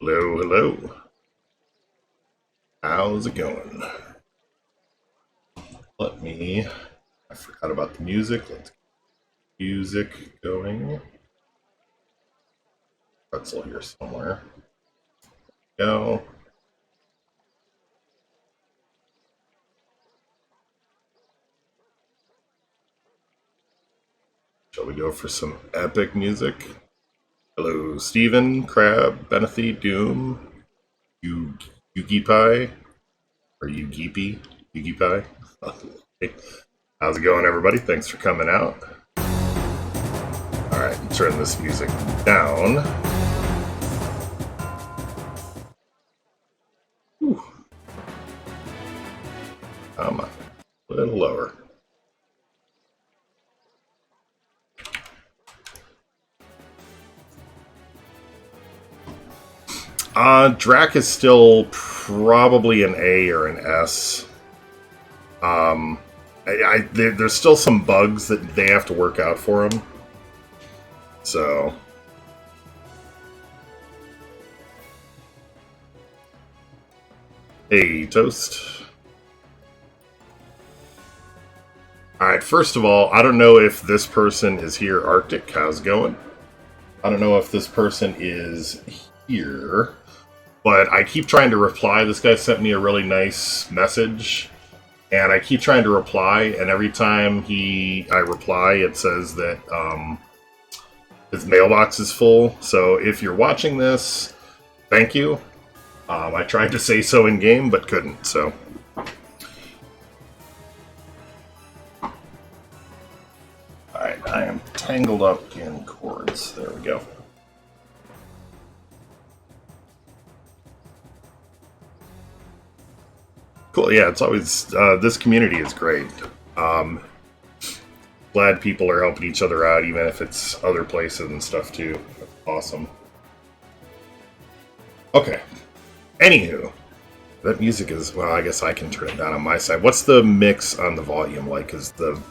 Hello, hello. How's it going? I forgot about the music. Let's get music going. Pretzel here somewhere. Go. Shall we go for some epic music? Hello, Steven, Crab, Benethy, Doom, you, Yugi Pie, or Yugi Yugi Pie. Hey, how's it going, everybody? Thanks for coming out. All right, turn this music down. Whew. Come on, a little lower. Drac is still probably an A or an S. There's still some bugs that they have to work out for him. So, hey, Toast. Alright, first of all, I don't know if this person is here. Arctic, how's it going? I don't know if this person is here, but I keep trying to reply. This guy sent me a really nice message, and I keep trying to reply, and every time I reply, it says that his mailbox is full. So if you're watching this, thank you. I tried to say so in game, but couldn't. So. Alright, I am tangled up in cords. There we go. Cool, yeah, it's always, this community is great. Glad people are helping each other out, even if it's other places and stuff, too. That's awesome. Okay. Anywho, that music is, well, I guess I can turn it down on my side. What's the mix on the volume like? Is the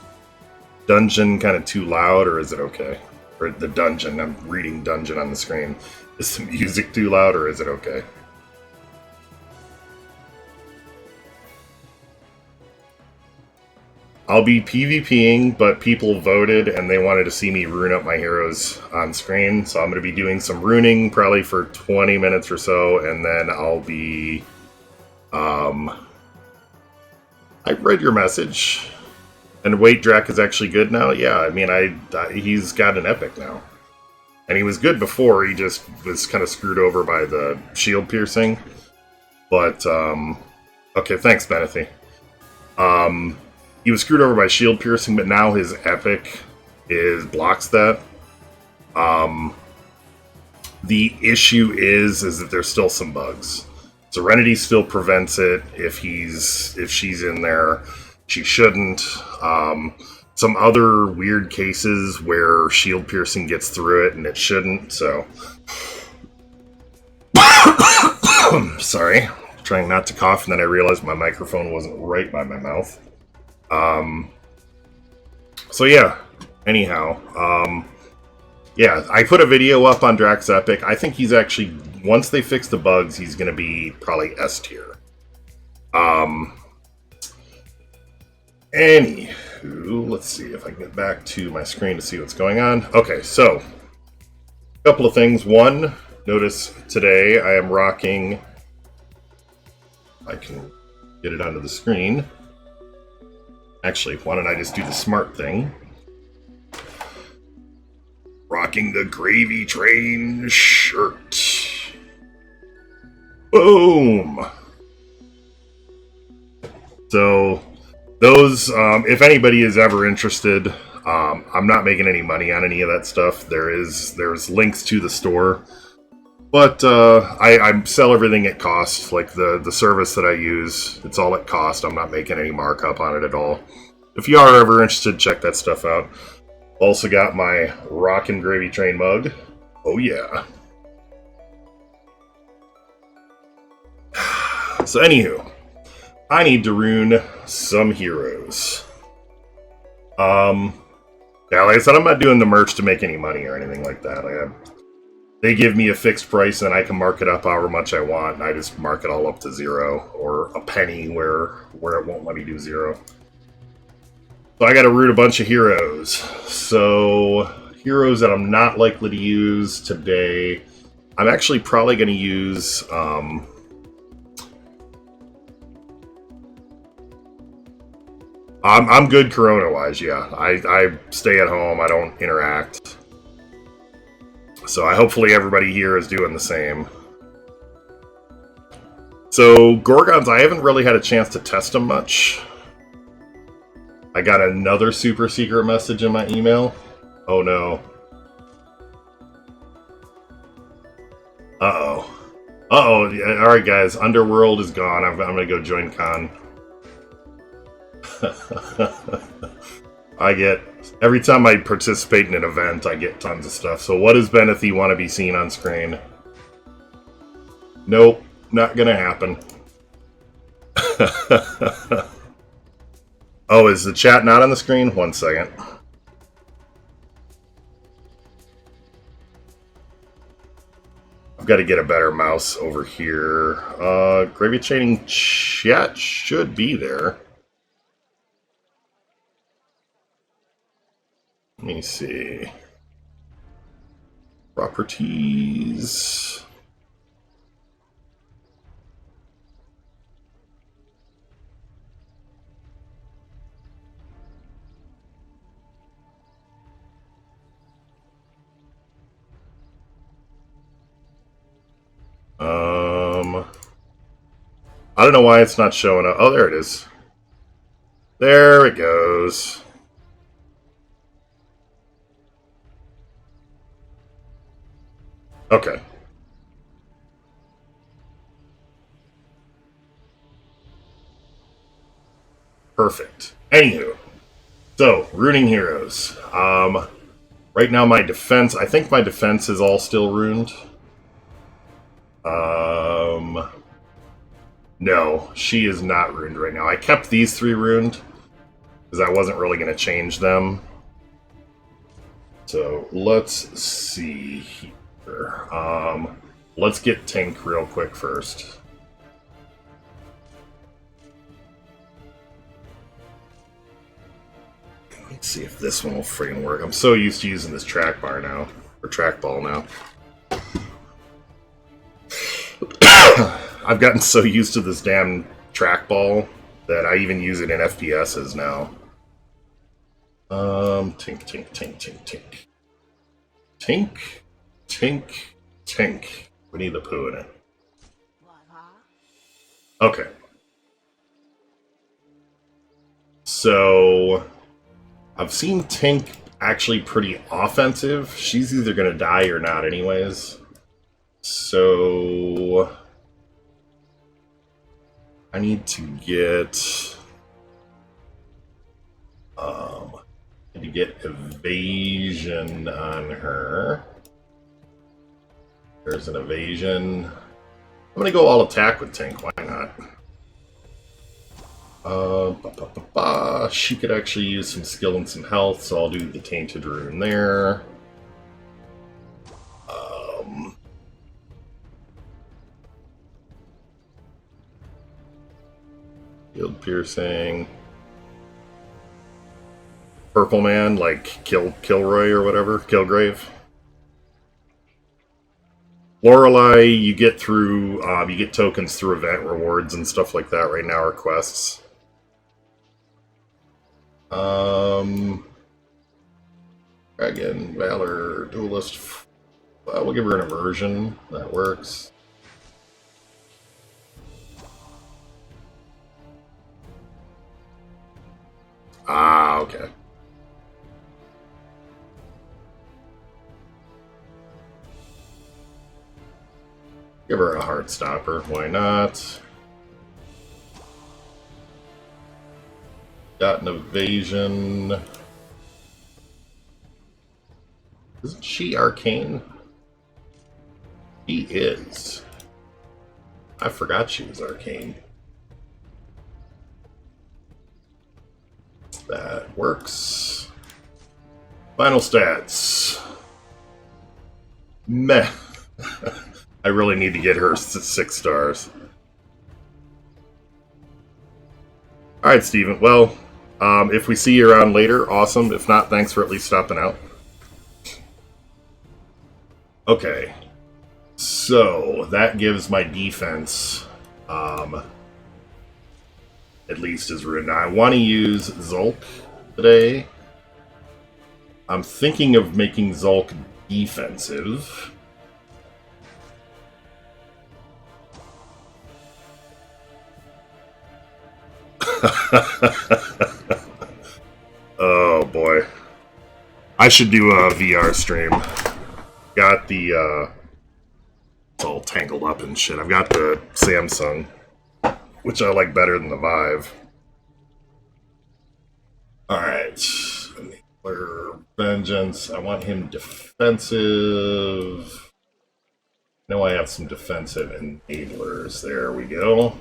dungeon kind of too loud, or is it okay? Or the dungeon, I'm reading dungeon on the screen. Is the music too loud, or is it okay? I'll be PvPing, but people voted and they wanted to see me rune up my heroes on screen. So I'm going to be doing some runing probably for 20 minutes or so, and then I'll be... I read your message. And wait, Drac is actually good now? Yeah, I mean, he's got an epic now. And he was good before, he just was kind of screwed over by the shield piercing. But, okay, thanks, Benethy. He was screwed over by shield piercing, but now his epic blocks that. The issue is that there's still some bugs. Serenity still prevents it if she's in there. She shouldn't. Some other weird cases where shield piercing gets through it and it shouldn't, so. Sorry. Trying not to cough, and then I realized my microphone wasn't right by my mouth. So yeah, anyhow, yeah, I put a video up on Drax Epic. I think he's actually, once they fix the bugs, he's going to be probably S tier. Anywho, let's see if I can get back to my screen to see what's going on. Okay, so, a couple of things. One, notice today I am rocking, I can get it onto the screen. Actually, why don't I just do the smart thing? Rocking the GravyTrain shirt. Boom! So, those, if anybody is ever interested, I'm not making any money on any of that stuff. There's links to the store. But I sell everything at cost, like the service that I use, it's all at cost. I'm not making any markup on it at all. If you are ever interested, check that stuff out. Also got my Rockin' GravyTrain mug. Oh yeah. So anywho, I need to rune some heroes. Yeah, like I said, I'm not doing the merch to make any money or anything like that. they give me a fixed price and I can mark it up however much I want, and I just mark it all up to 0 or a penny where it won't let me do 0. So I got to root a bunch of heroes. So heroes that I'm not likely to use today, I'm actually probably going to use I'm good Corona-wise, yeah. I stay at home, I don't interact. So hopefully everybody here is doing the same. So Gorgons, I haven't really had a chance to test them much. I got another super secret message in my email. Oh no. Uh-oh. Uh-oh, yeah, alright guys, Underworld is gone. I'm gonna go join Con. I get... Every time I participate in an event, I get tons of stuff. So what does Benethy want to be seen on screen? Nope, not gonna happen. Oh, is the chat not on the screen? 1 second. I've got to get a better mouse over here. GravyTraining chat should be there. Let me see. Properties. I don't know why it's not showing up. Oh, there it is. There it goes. Okay. Perfect. Anywho. So, runing heroes. Right now my defense, I think my defense is all still ruined. No, she is not ruined right now. I kept these 3 ruined, because I wasn't really going to change them. So, let's see here. Let's get Tink real quick first. Let's see if this one will friggin' work. I'm so used to using this trackbar now, or trackball now. I've gotten so used to this damn trackball that I even use it in FPSs now. Tink, tink, tink, tink, tink. Tink, tink, tink. We need the poo in it. Okay. So, I've seen Tink actually pretty offensive. She's either going to die or not anyways. So... I need to get... evasion on her. There's an evasion. I'm going to go all attack with Tink. Why not? She could actually use some skill and some health, so I'll do the Tainted Rune there. Field Piercing. Purple Man, like Kilroy or whatever, Kilgrave. Lorelei, you get through, you get tokens through event rewards and stuff like that right now, or quests. Dragon, Valor, Duelist. We'll give her an immersion. That works. Ah, okay. Give her a Heart Stopper. Why not? Got an evasion. Isn't she arcane? She is. I forgot she was arcane. That works. Final stats. Meh. I really need to get her 6 stars. Alright, Steven. Well, if we see you around later, awesome. If not, thanks for at least stopping out. Okay. So, that gives my defense, at least as ruined. Now, I want to use Zulk today. I'm thinking of making Zulk defensive. Oh boy. I should do a VR stream. Got the, it's all tangled up and shit. I've got the Samsung, which I like better than the Vive. Alright. Enabler Vengeance. I want him defensive. I know I have some defensive enablers. There we go.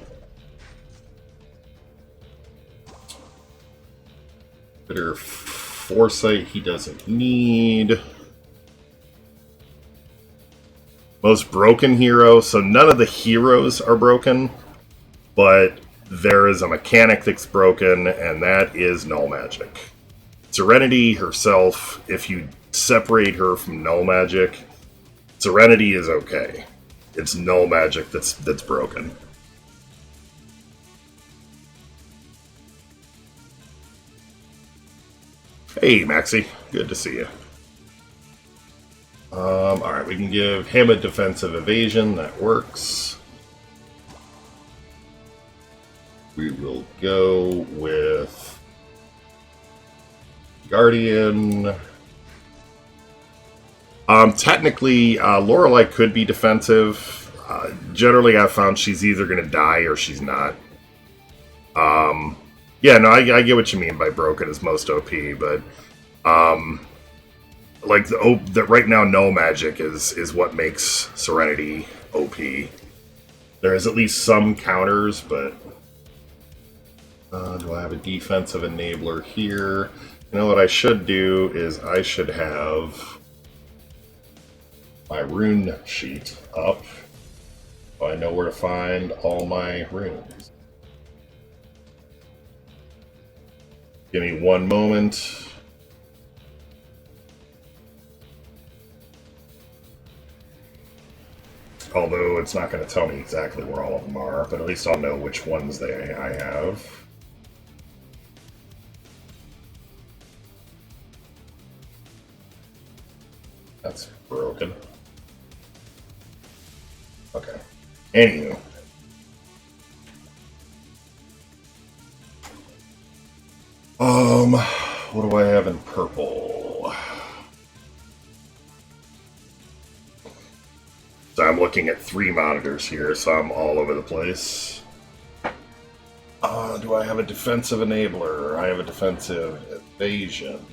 Bitter Foresight he doesn't need. Most broken hero. So none of the heroes are broken, but there is a mechanic that's broken, and that is Null Magic. Serenity herself, if you separate her from Null Magic, Serenity is okay. It's Null Magic that's broken. Hey, Maxie. Good to see you. Alright, we can give him a defensive evasion. That works. We will go with Guardian. Technically, Lorelei could be defensive. Generally, I've found she's either going to die or she's not. Yeah, no, I get what you mean by broken is most OP, but like that right now, Null Magic is what makes Serenity OP. There is at least some counters, but do I have a defensive enabler here? You know what I should do is I should have my rune sheet up, so I know where to find all my runes. Give me one moment. Although it's not going to tell me exactly where all of them are, but at least I'll know which ones I have. That's broken. Okay. Anywho. What do I have in purple? So I'm looking at 3 monitors here, so I'm all over the place. Do I have a defensive enabler? I have a defensive evasion.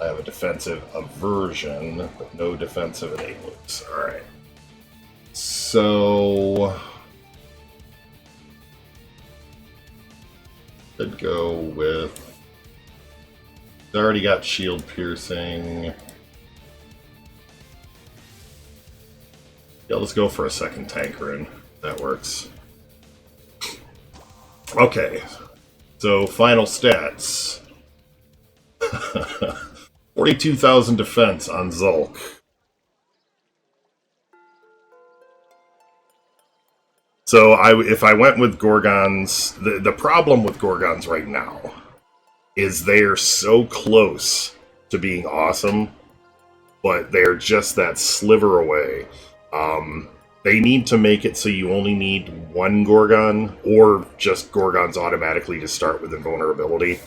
I have a defensive aversion, but no defensive enablers. Alright. So could go with... I already got shield piercing. Yeah, let's go for a second tankerin. That works. Okay. So, final stats. 42,000 defense on Zulk. So if I went with Gorgons, the problem with Gorgons right now is they're so close to being awesome, but they're just that sliver away. They need to make it so you only need 1 Gorgon, or just Gorgons automatically to start with invulnerability.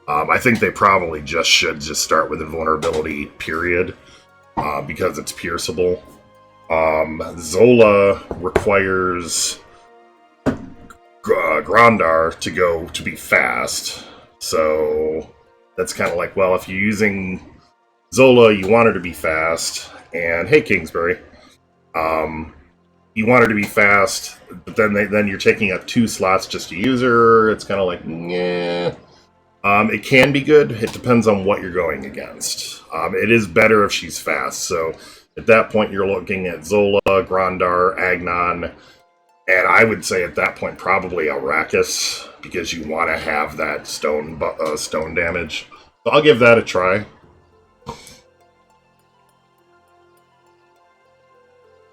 I think they probably should start with invulnerability, period, because it's pierceable. Zola requires Grandar to be fast, so that's kind of like, well, if you're using Zola, you want her to be fast, and hey, Kingsbury, you want her to be fast, but then you're taking up 2 slots just to use her. It's kind of like, yeah. It can be good. It depends on what you're going against. It is better if she's fast. So At that point, you're looking at Zola, Grandar, Agnon, and I would say at that point probably Arrakis, because you want to have that stone damage. So I'll give that a try.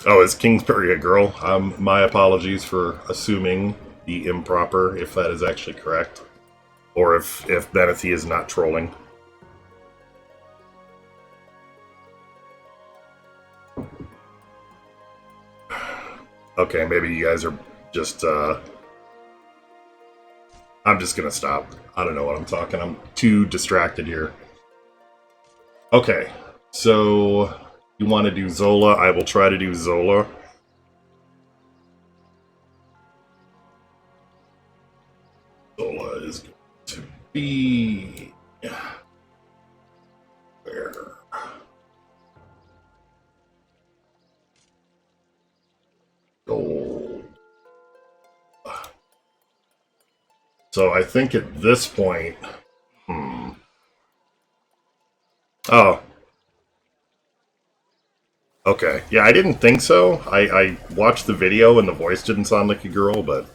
Oh, is Kingsbury a girl? My apologies for assuming the improper, if that is actually correct. Or if Benethy is not trolling. Okay, maybe you guys are just, I'm just gonna stop. I don't know what I'm talking. I'm too distracted here. Okay, so you want to do Zola? I will try to do Zola. Zola is going to be... where? Gold. So I think at this point... Oh. Okay. Yeah, I didn't think so. I watched the video and the voice didn't sound like a girl, but...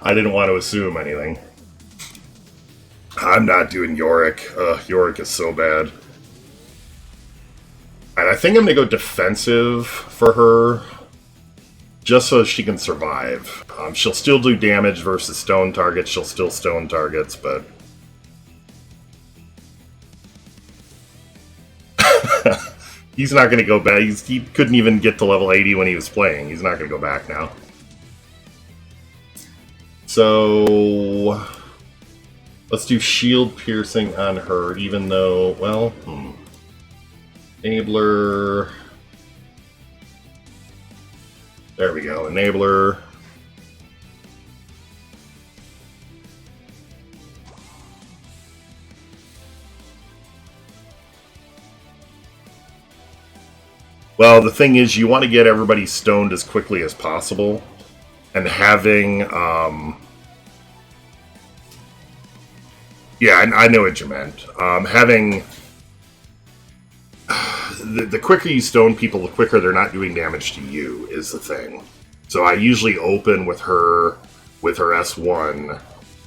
I didn't want to assume anything. I'm not doing Yorick. Yorick is so bad. And I think I'm going to go defensive for her, just so she can survive. She'll still do damage versus stone targets. She'll still stone targets, but... He's not going to go back. He couldn't even get to level 80 when he was playing. He's not going to go back now. So... let's do shield piercing on her, even though, well... Enabler... there we go, Enabler... Well, the thing is, you want to get everybody stoned as quickly as possible, and having, yeah, I know what you meant. Having... the quicker you stone people, the quicker they're not doing damage to you, is the thing. So I usually open with her S1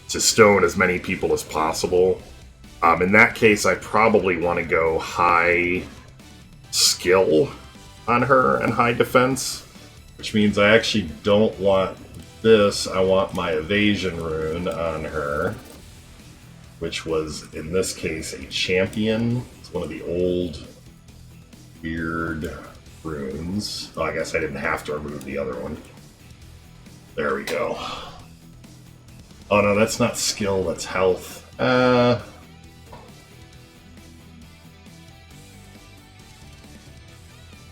to stone as many people as possible. In that case, I probably want to go high skill on her and high defense, which means I actually don't want this. I want my evasion rune on her, which was, in this case, a champion. It's one of the old weird runes. Oh, I guess I didn't have to remove the other one. There we go. Oh no, that's not skill, that's health.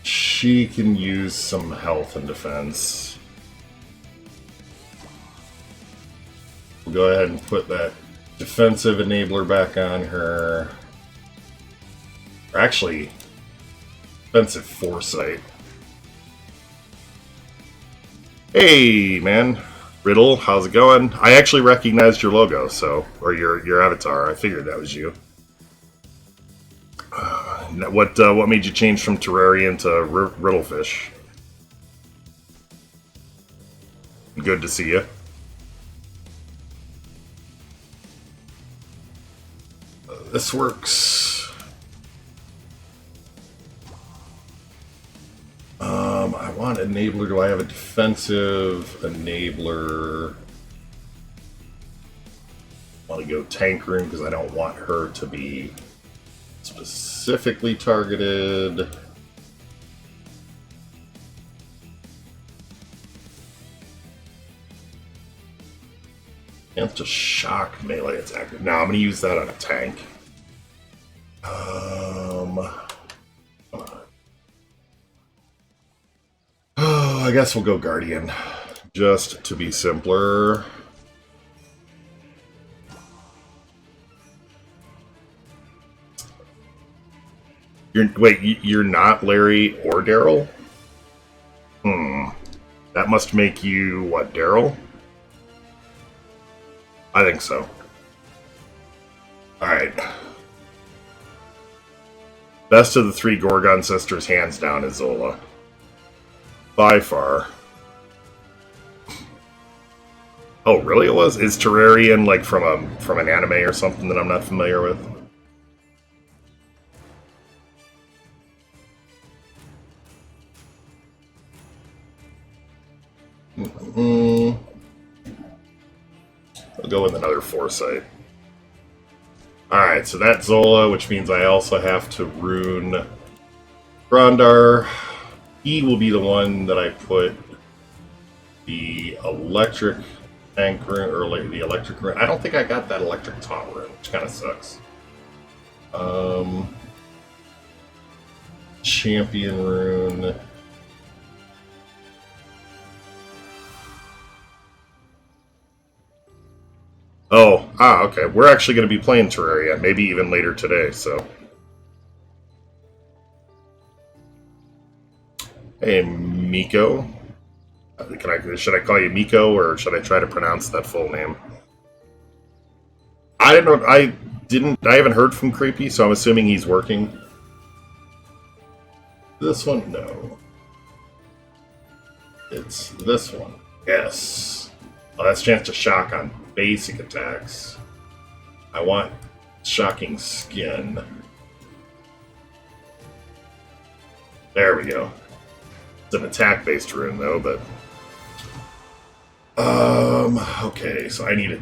She can use some health and defense. We'll go ahead and put that defensive enabler back on her. Or actually, defensive foresight. Hey, man. Riddle, how's it going? I actually recognized your logo, so, or your avatar. I figured that was you. What made you change from Terrarian to Riddlefish? Good to see you. This works. I want enabler. Do I have a defensive enabler? I want to go tank room because I don't want her to be specifically targeted. It's just shock melee attack. No, I'm going to use that on a tank. Oh, I guess we'll go Guardian, just to be simpler. You're not Larry or Daryl? That must make you, what, Daryl? I think so. Alright. Best of the three Gorgon sisters, hands down, is Zola. By far. Oh, really? It was? Is Terrarian like from an anime or something that I'm not familiar with? I'll go with another Foresight. Alright, so that's Zola, which means I also have to rune Grandar. He will be the one that I put the electric tank rune, or like the electric rune. I don't think I got that electric taunt rune, which kind of sucks. Champion rune. Oh, okay. We're actually going to be playing Terraria, maybe even later today, so. Hey, Miko. Should I call you Miko, or should I try to pronounce that full name? I haven't heard from Creepy, so I'm assuming he's working. This one? No. It's this one. Yes. Oh, that's chance to shock on basic attacks. I want shocking skin. There we go. It's an attack-based rune, though, but... okay, so I need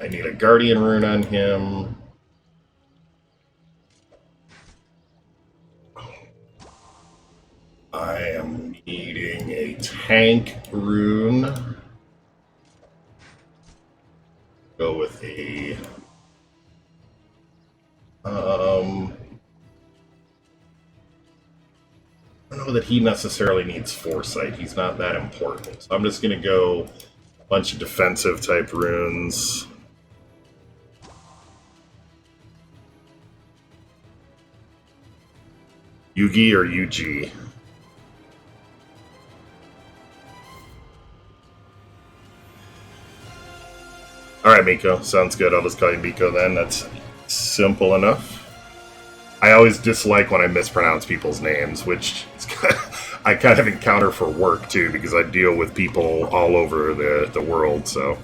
a Guardian rune on him. I am needing a tank rune. Go with a... I don't know that he necessarily needs Foresight. He's not that important. So I'm just going to go a bunch of defensive type runes. Yugi or Yuji? Alright, Miko. Sounds good. I'll just call you Miko then. That's simple enough. I always dislike when I mispronounce people's names, which I kind of encounter for work, too, because I deal with people all over the world, so...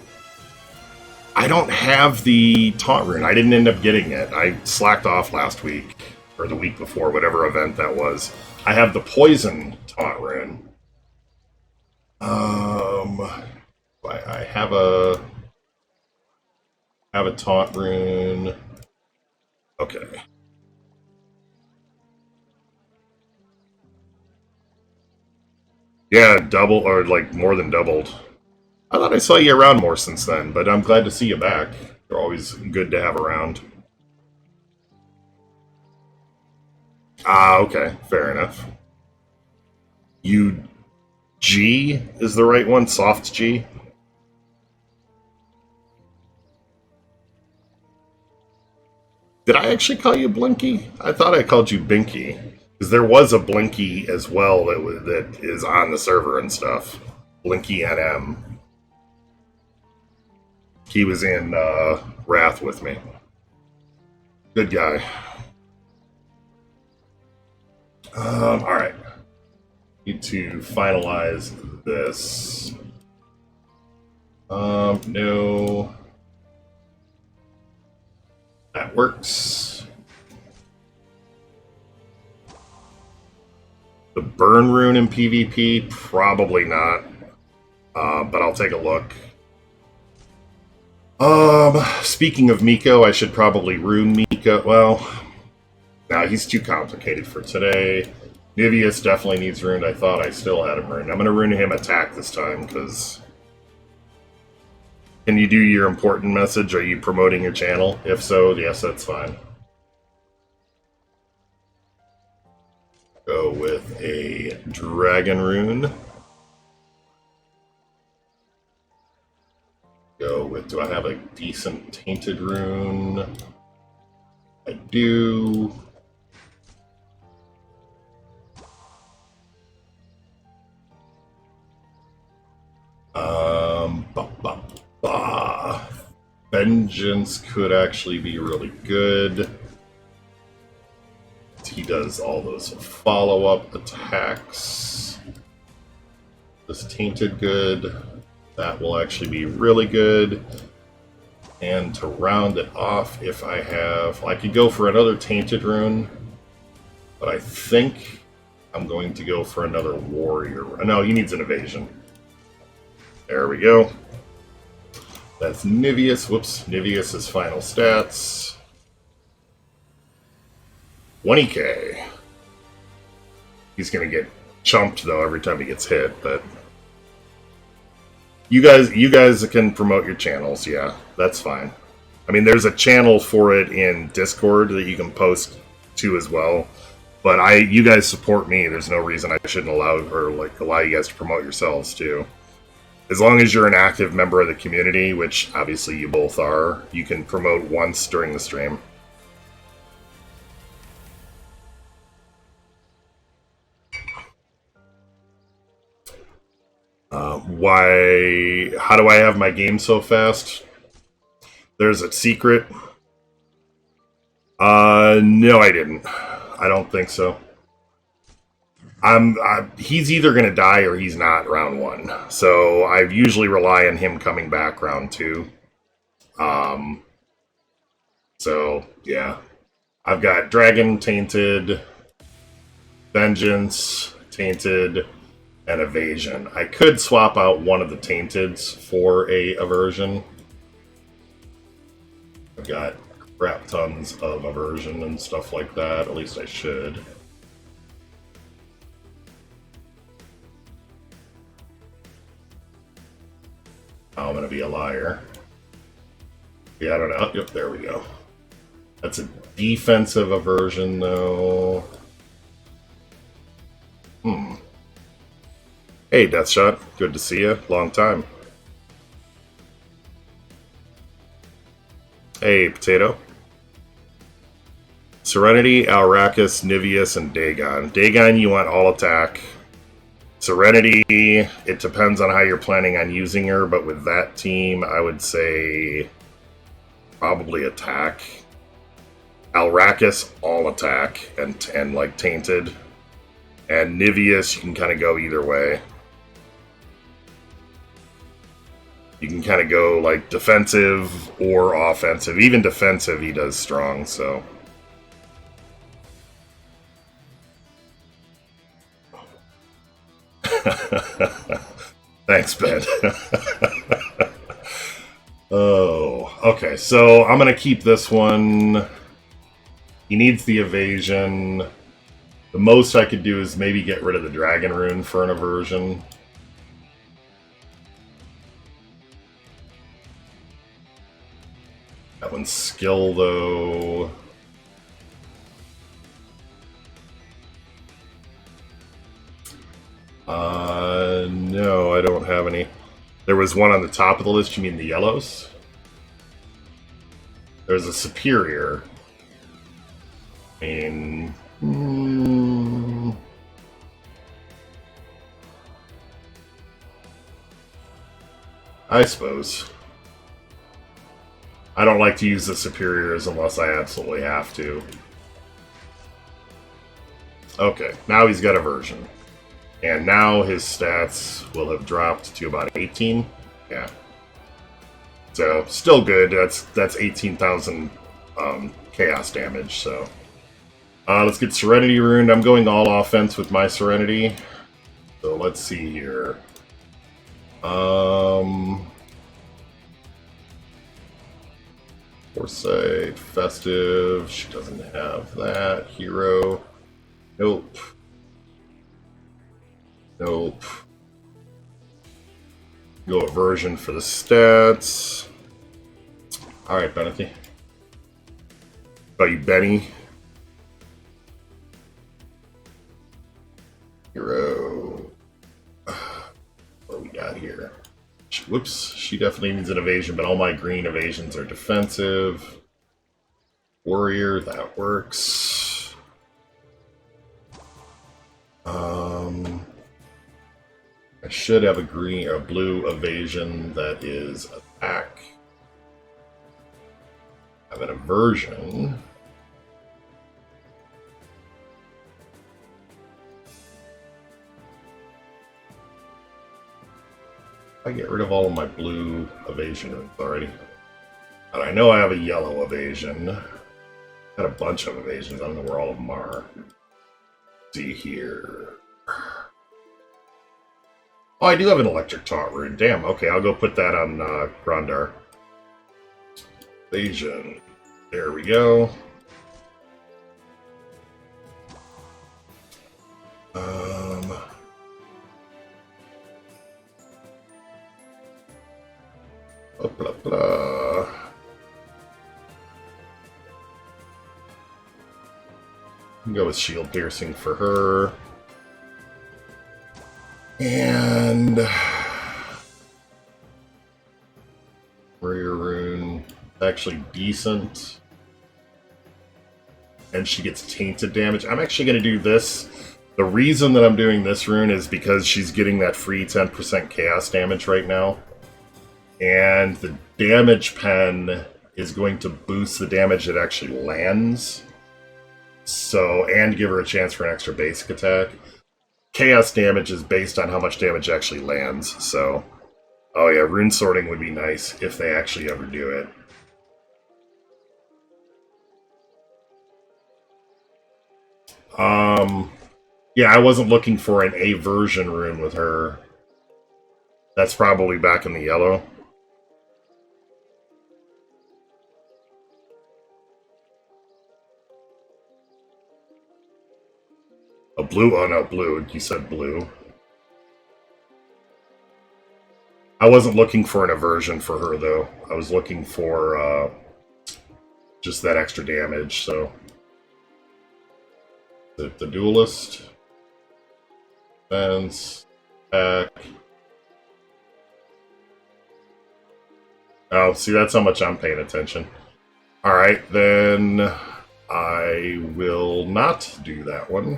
I don't have the taunt rune. I didn't end up getting it. I slacked off last week, or the week before, whatever event that was. I have the poison taunt rune. I have a taunt rune. Okay. Yeah, double, or like more than doubled. I thought I saw you around more since then, but I'm glad to see you back. You're always good to have around. Ah, okay, fair enough. G is the right one? Soft G? Did I actually call you Blinky? I thought I called you Binky. Because there was a Blinky as well that is on the server and stuff. Blinky NM. He was in Wrath with me. Good guy. Alright. Need to finalize this. No. That works. The burn rune in PvP? Probably not. But I'll take a look. Speaking of Miko, I should probably rune Miko. Well, no, he's too complicated for today. Nivius definitely needs runed. I thought I still had him runed. I'm going to rune him attack this time, because... Can you do your important message? Are you promoting your channel? If so, yes, that's fine. Go with a dragon rune. Go with, do I have a decent tainted rune? I do. Vengeance could actually be really good. He does all those follow-up attacks. This Tainted good. That will actually be really good. And to round it off, if I have... I could go for another Tainted rune, but I think I'm going to go for another Warrior. No, he needs an evasion. There we go. That's Niveus. Whoops. Niveus' final stats. 20k. He's going to get chumped, though, every time he gets hit, but... You guys can promote your channels, yeah. That's fine. I mean, there's a channel for it in Discord that you can post to as well. But you guys support me. There's no reason I shouldn't allow you guys to promote yourselves, too. As long as you're an active member of the community, which obviously you both are, you can promote once during the stream. How do I have my game so fast? There's a secret. No, I didn't. I don't think so. He's either going to die or he's not round 1. So I usually rely on him coming back round 2. So, yeah. I've got Dragon, Tainted, Vengeance, Tainted, and Evasion. I could swap out one of the Tainteds for a Aversion. I've got crap tons of Aversion and stuff like that. At least I should. Oh, I'm gonna be a liar. Yeah, I don't know. Oh, yep, there we go. That's a defensive Aversion, though. Hey, Deathshot. Good to see you. Long time. Hey, Potato. Serenity, Alrakis, Niveus, and Dagon. Dagon, you want all attack. Serenity, it depends on how you're planning on using her, but with that team, I would say probably attack. Alrakis, all attack, and like Tainted. And Niveus, you can kind of go either way. You can kind of go like defensive or offensive. Even defensive, he does strong, so. Thanks, Ben. Oh, okay. So I'm going to keep this one. He needs the evasion. The most I could do is maybe get rid of the Dragon Rune for an aversion. That one's skill, though. No, I don't have any. There was one on the top of the list. You mean the yellows? There's a superior. I mean... I suppose. I don't like to use the superiors unless I absolutely have to. Okay, now he's got aversion. And now his stats will have dropped to about 18. Yeah. So, still good. That's 18,000 chaos damage, so. Let's get Serenity runed. I'm going all offense with my Serenity. So, let's see here. Foresight, Festive. She doesn't have that. Hero. Nope. Nope. Go aversion for the stats. Alright, Benethy. About you, Benny. Hero. What we got here? Whoops, she definitely needs an evasion, but all my green evasions are defensive. Warrior, that works. I should have a green or a blue evasion that is attack. I have an aversion. I get rid of all of my blue evasion runes already. And I know I have a yellow evasion. Got a bunch of evasions. I don't know where all of them are. Let's see here. Oh, I do have an electric taunt rune. Damn, okay, I'll go put that on Grandar. Evasion. There we go. Blah, blah, blah. Go with shield piercing for her. And warrior rune, actually decent. And she gets tainted damage. I'm actually going to do this. The reason that I'm doing this rune is because she's getting that free 10% chaos damage right now. And the damage pen is going to boost the damage that actually lands. So, and give her a chance for an extra basic attack. Chaos damage is based on how much damage actually lands, so... Oh yeah, rune sorting would be nice if they actually ever do it. Yeah, I wasn't looking for an aversion rune with her. That's probably back in the yellow. A blue? Oh no, blue. You said blue. I wasn't looking for an aversion for her, though. I was looking for just that extra damage, so... The duelist. Defense. Attack. Oh, see, that's how much I'm paying attention. Alright, then... I will not do that one.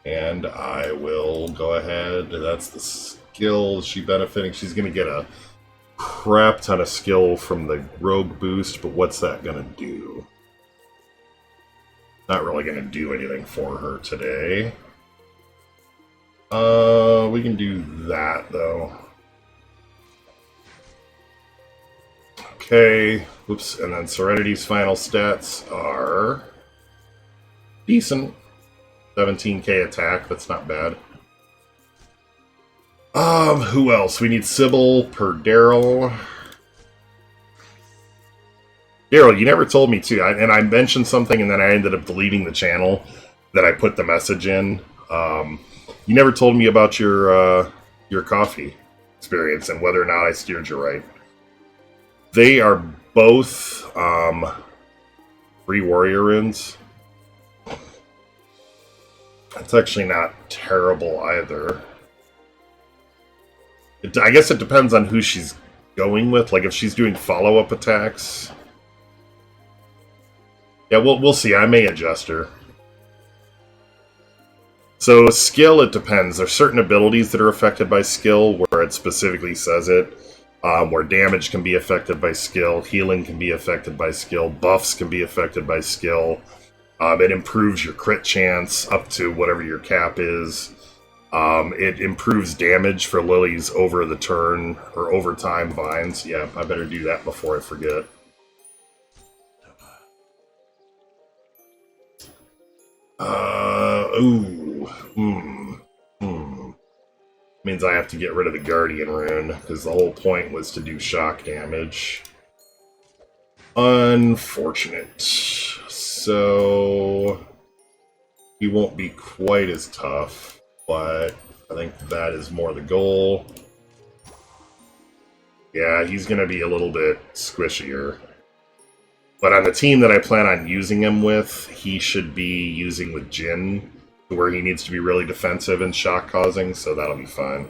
And I will go ahead. That's the skill. Is she benefiting? She's going to get a crap ton of skill from the rogue boost, but what's that going to do? Not really going to do anything for her today. We can do that, though. Okay. Oops. And then Serenity's final stats are decent. 17k attack, that's not bad. Who else? We need Sybil per Daryl. Daryl, you never told me to, and I mentioned something and then I ended up deleting the channel that I put the message in. You never told me about your coffee experience and whether or not I steered you right. They are both free warrior runes. That's actually not terrible either. I guess it depends on who she's going with. Like if she's doing follow-up attacks. Yeah, we'll see. I may adjust her. So skill, it depends. There's certain abilities that are affected by skill where it specifically says it. Where damage can be affected by skill, healing can be affected by skill, buffs can be affected by skill. It improves your crit chance up to whatever your cap is. It improves damage for lilies over the turn, or over time vines. Yeah, I better do that before I forget. Means I have to get rid of the Guardian rune, because the whole point was to do shock damage. Unfortunate. So he won't be quite as tough, but I think that is more the goal. Yeah, he's going to be a little bit squishier. But on the team that I plan on using him with, he should be using with Jin, where he needs to be really defensive and shock causing, so that'll be fine.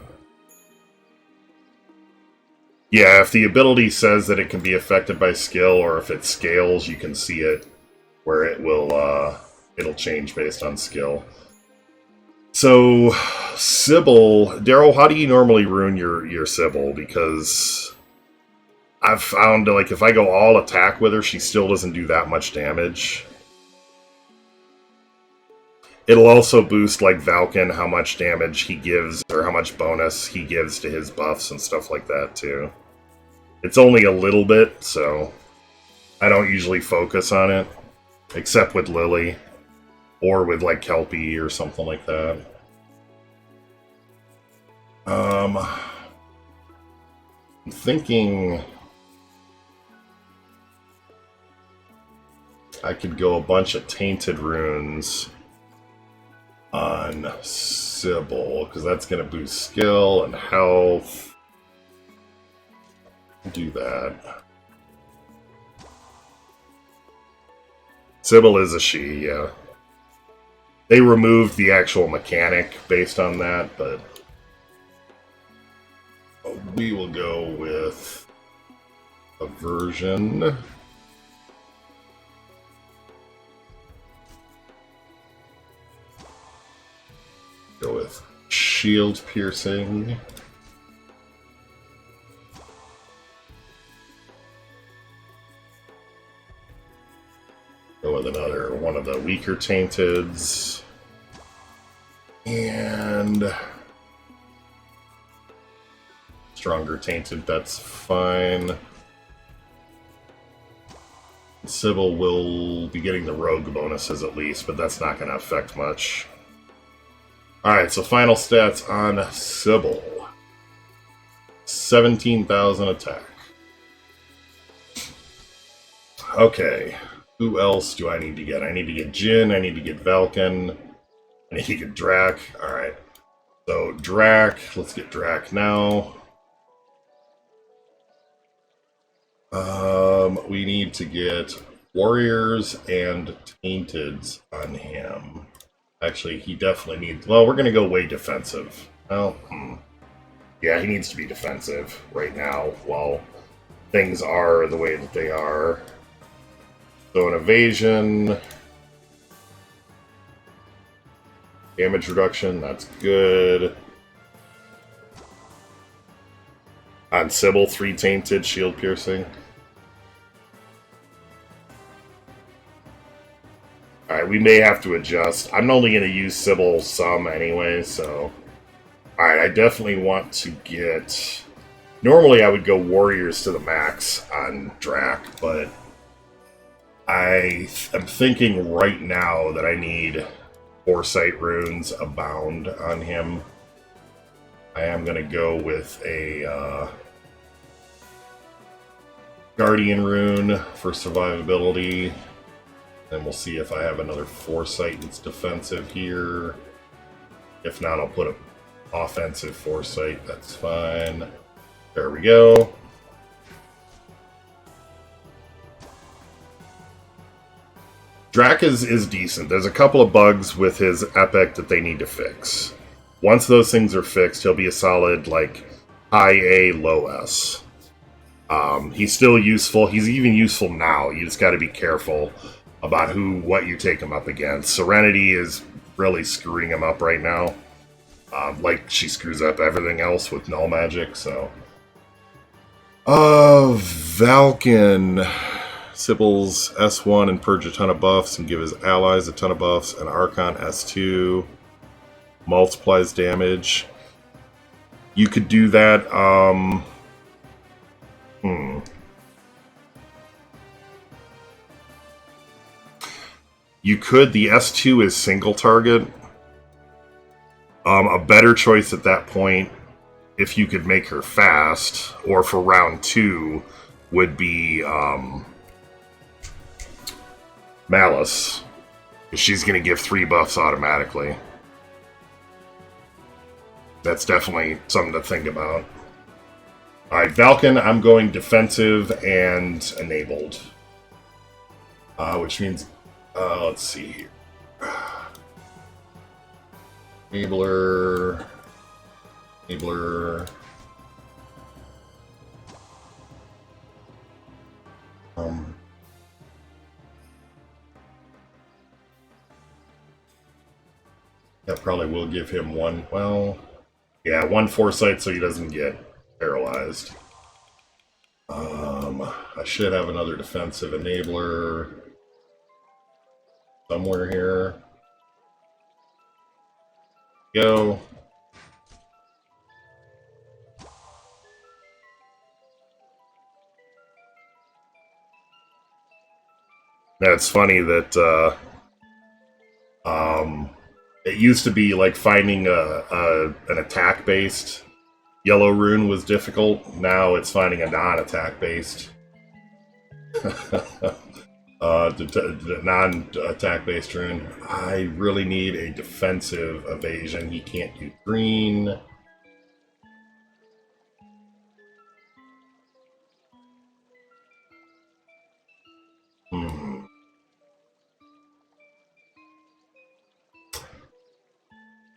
Yeah, if the ability says that it can be affected by skill, or if it scales, you can see it, where it will, it'll change based on skill. So, Sybil, Daryl, how do you normally rune your Sybil? Because I've found, like, if I go all attack with her, she still doesn't do that much damage. It'll also boost, like, Valken, how much damage he gives, or how much bonus he gives to his buffs and stuff like that, too. It's only a little bit, so I don't usually focus on it, except with Lily, or with, like, Kelpie or something like that. I'm thinking I could go a bunch of Tainted Runes on Sybil, because that's going to boost skill and health. Do that. Sybil is a she, yeah. They removed the actual mechanic based on that, but we will go with Aversion. Go with Shield Piercing. Go with another one of the weaker Tainteds. And stronger Tainted, that's fine. Sybil will be getting the rogue bonuses at least, but that's not going to affect much. Alright, so final stats on Sybil. 17,000 attack. Okay, who else do I need to get? I need to get Jin, I need to get Valken, I need to get Drac. Alright, so Drac, let's get Drac now. We need to get Warriors and Tainteds on him. Actually, he definitely needs... Well, we're going to go way defensive. Well, yeah, he needs to be defensive right now while things are the way that they are. So an evasion... Damage reduction, that's good. On Sybil, 3 Tainted, Shield Piercing. Alright, we may have to adjust. I'm only going to use Sybil some anyway, so... Alright, I definitely want to get... Normally I would go Warriors to the max on Drac, but... I am thinking right now that I need Foresight Runes Abound on him. I am going to go with a Guardian Rune for survivability. Then we'll see if I have another Foresight that's defensive here. If not, I'll put an offensive Foresight. That's fine. There we go. Drac is decent. There's a couple of bugs with his epic that they need to fix. Once those things are fixed, he'll be a solid, like, high A, low S. He's still useful. He's even useful now. You just got to be careful about what you take him up against. Serenity is really screwing him up right now. Like she screws up everything else with null magic, so... Valken. Sybil's S1 and purge a ton of buffs and give his allies a ton of buffs. And Archon S2 multiplies damage. You could do that, You could. The S2 is single target. A better choice at that point, if you could make her fast, or for round 2, would be Malice. She's going to give 3 buffs automatically. That's definitely something to think about. Alright, Valken, I'm going defensive and enabled. Which means... let's see here. Enabler. That probably will give him one. Well, yeah, 1 foresight so he doesn't get paralyzed. I should have another defensive enabler somewhere here. Go. Now it's funny that it used to be like finding an attack based yellow rune was difficult. Now it's finding a non-attack based non-attack based rune. I really need a defensive evasion. He can't do green.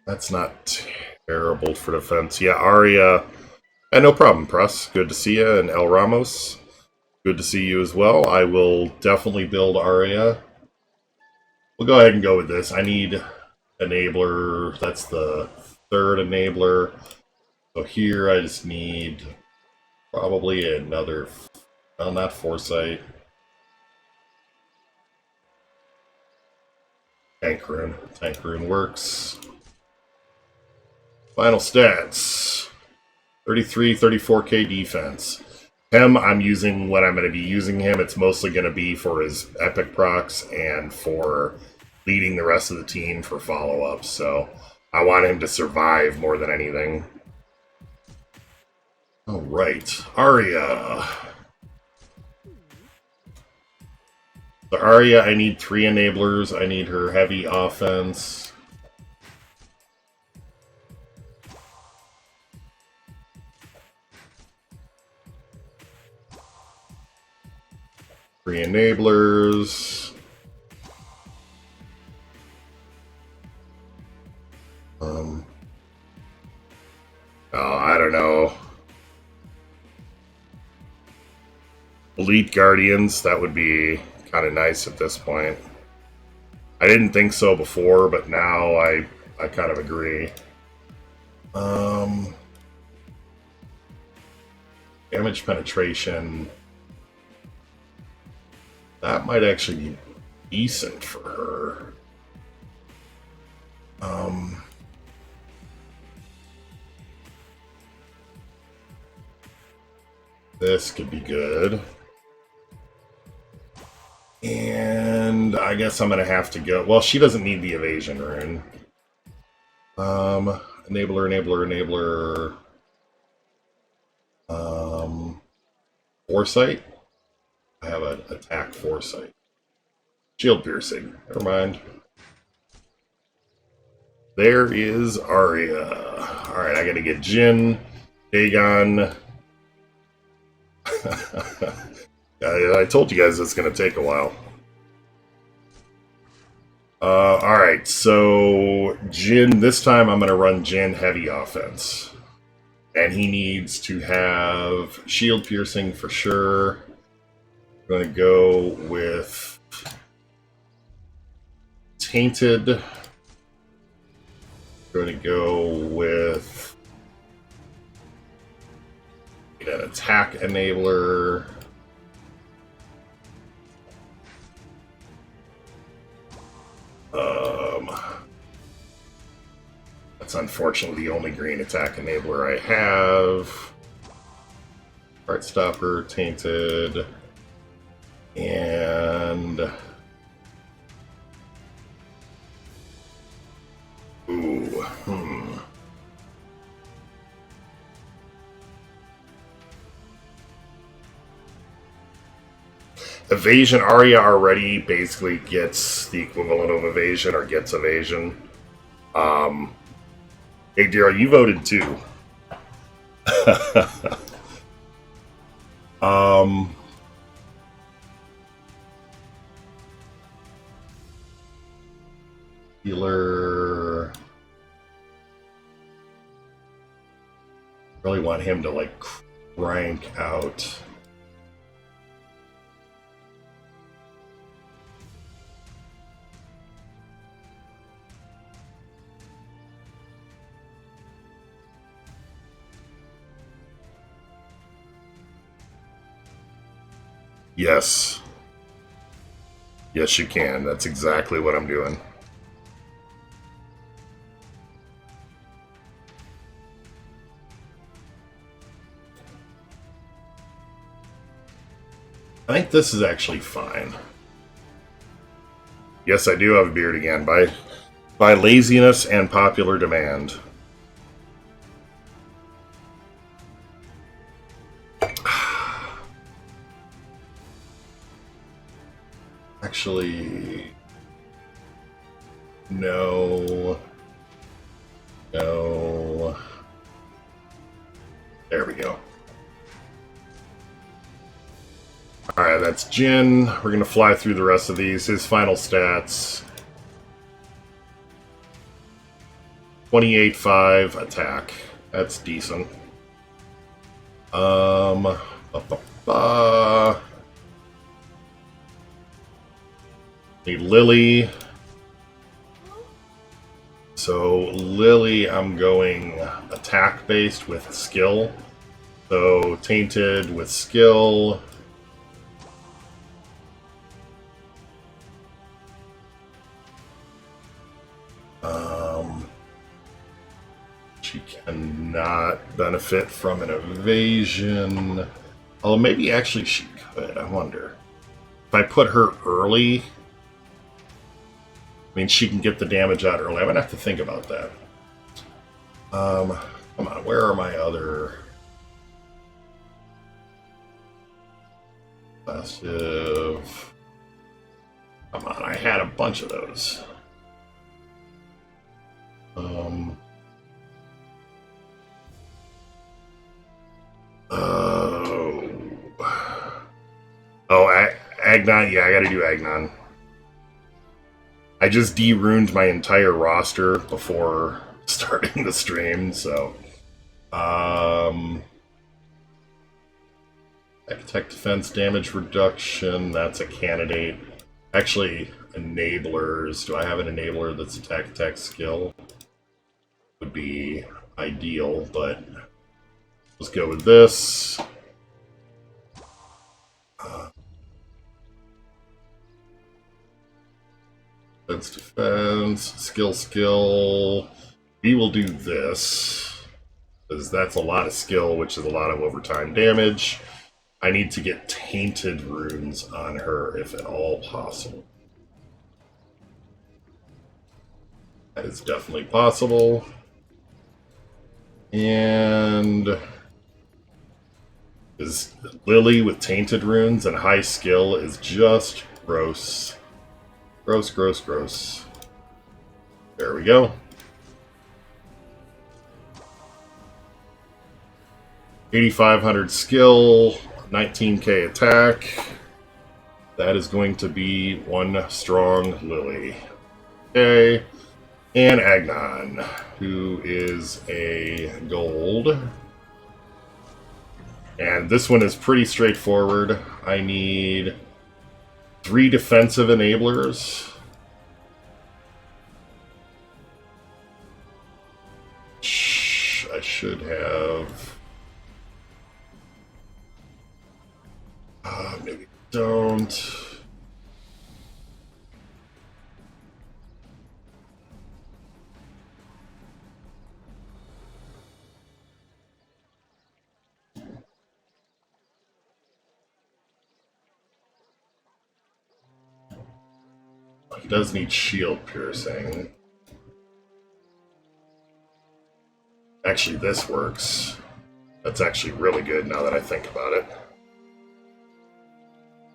That's not terrible for defense. Yeah, Arya. No problem, Press. Good to see you. And El Ramos. Good to see you as well. I will definitely build Arya. We'll go ahead and go with this. I need enabler. That's the third enabler. So here I just need probably another... Well, not Foresight. Tank rune. Tank rune works. Final stats. 33, 34k defense. Him, I'm using when I'm going to be using him. It's mostly going to be for his epic procs and for leading the rest of the team for follow-ups. So I want him to survive more than anything. All right, Arya. So Arya, I need 3 enablers. I need her heavy offense. Three enablers. Oh, I don't know. Elite Guardians, that would be kind of nice at this point. I didn't think so before, but now I kind of agree. Damage penetration. That might actually be decent for her. This could be good. And I guess I'm going to have to go... Well, she doesn't need the evasion rune. Enabler. Foresight? I have an attack Foresight. Shield piercing. Never mind. There is Arya. Alright, I gotta get Jin, Dagon. I told you guys it's gonna take a while. Alright, so Jin, this time I'm gonna run Jin heavy offense. And he needs to have shield piercing for sure. I'm going to go with Tainted. I'm going to go with an attack enabler. That's unfortunately the only green attack enabler I have. Heartstopper, Tainted, and Evasion. Arya already basically gets the equivalent of evasion or gets evasion. Hey, Daryl, you voted too. Healer. Really want him to like crank out. Yes. Yes, you can. That's exactly what I'm doing. I think this is actually fine. Yes, I do have a beard again, by laziness and popular demand. Actually, no. No. There we go. Alright, that's Jin. We're going to fly through the rest of these. His final stats. 28.5 attack. That's decent. Need Lily. So Lily, I'm going attack based with skill. So Tainted with skill. She cannot benefit from an evasion. Although maybe actually she could, I wonder. If I put her early, I mean, she can get the damage out early. I'm going to have to think about that. Come on, where are my other... passive... Come on, I had a bunch of those. Agnon, yeah, I gotta do Agnon. I just de-ruined my entire roster before starting the stream, so... Attack defense damage reduction, that's a candidate. Actually, enablers. Do I have an enabler that's attack skill? Would be ideal, but let's go with this. Defense, skill. We will do this, because that's a lot of skill, which is a lot of overtime damage. I need to get tainted runes on her, if at all possible. That is definitely possible. And... is Lily with tainted runes and high skill is just gross. Gross. There we go. 8,500 skill, 19k attack. That is going to be one strong Lily. Okay. And Agnon, who is a gold. And this one is pretty straightforward. I need 3 defensive enablers. I should have... maybe don't... He does need shield piercing. Actually, this works. That's actually really good now that I think about it.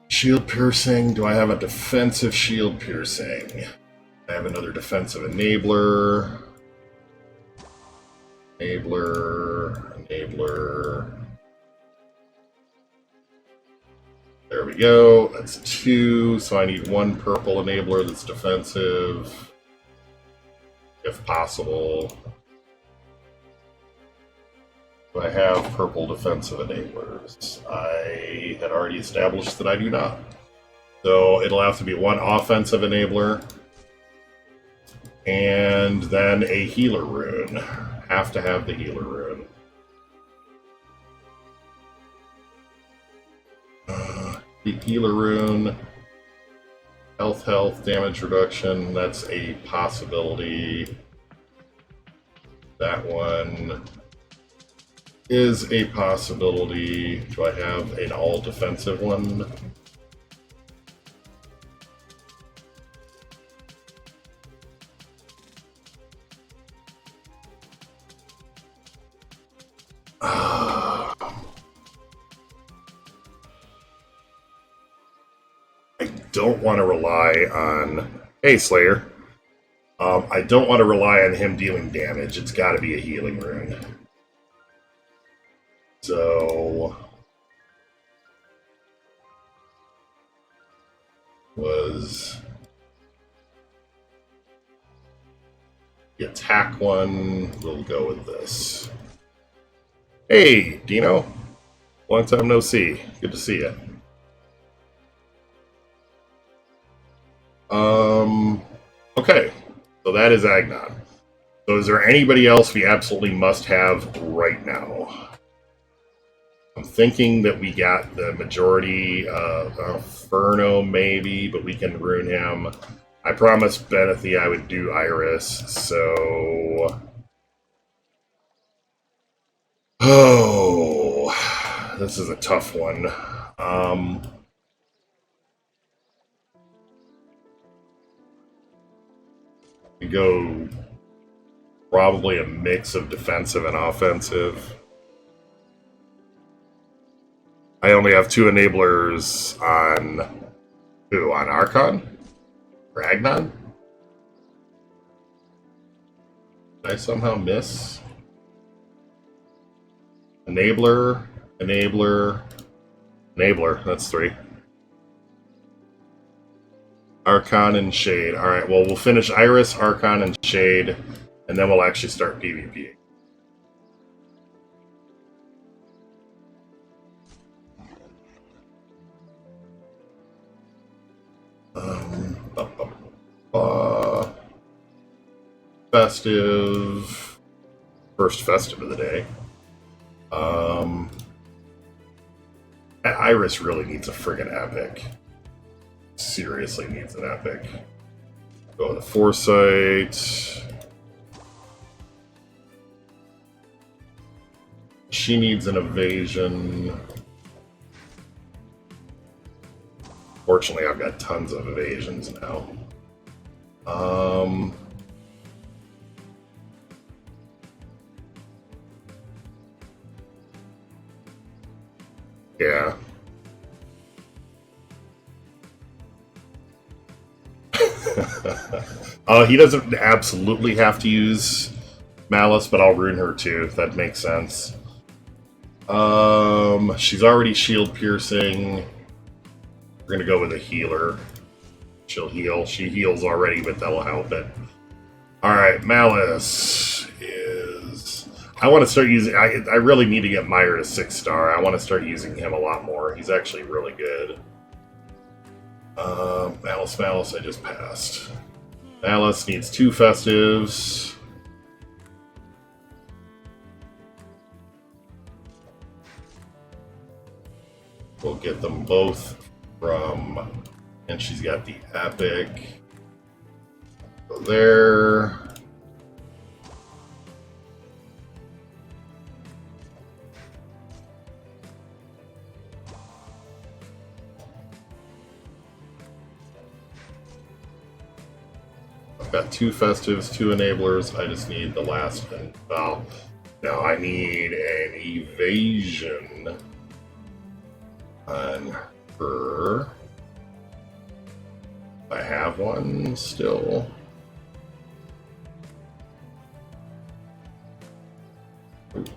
Shield piercing. Do I have a defensive shield piercing? I have another defensive enabler. Enabler. There we go. That's 2, so I need 1 purple enabler that's defensive, if possible. Do I have purple defensive enablers? I had already established that I do not. So it'll have to be 1 offensive enabler, and then a healer rune. Have to have the healer rune. The healer rune, health, damage reduction, that's a possibility. That one is a possibility. Do I have an all defensive one? don't want to rely on... Hey, Slayer. I don't want to rely on him dealing damage. It's got to be a healing rune. So... was... the attack one, we'll go with this. Hey, Dino. Long time no see. Good to see you. Okay. So that is Agnon. So is there anybody else we absolutely must have right now? I'm thinking that we got the majority of Inferno maybe, but we can rune him. I promised Benethy I would do Iris, so... Oh, this is a tough one. We go probably a mix of defensive and offensive. I only have 2 enablers on... Who? On Archon? Or Agnon? Did I somehow miss? Enabler, enabler, enabler. That's 3. Archon and Shade. Alright, well, we'll finish Iris, Archon, and Shade, and then we'll actually start PvP. Festive. First festive of the day. Iris really needs a friggin' epic. Seriously needs an epic. Go to Foresight. She needs an evasion. Fortunately, I've got tons of evasions now. Yeah. He doesn't absolutely have to use Malice, but I'll rune her too. That makes sense. She's already shield piercing. We're gonna go with a healer. She'll heal. She heals already, but that'll help it. Alright, Malice is... I want to start using... I really need to get Meyer to 6-star. I want to start using him a lot more. He's actually really good. Malice, I just passed. Malice needs 2 festives. We'll get them both from... And she's got the epic. Go there. I've got 2 festives, 2 enablers. I just need the last one. Well, no, I need an evasion on her. I have one still. Oop.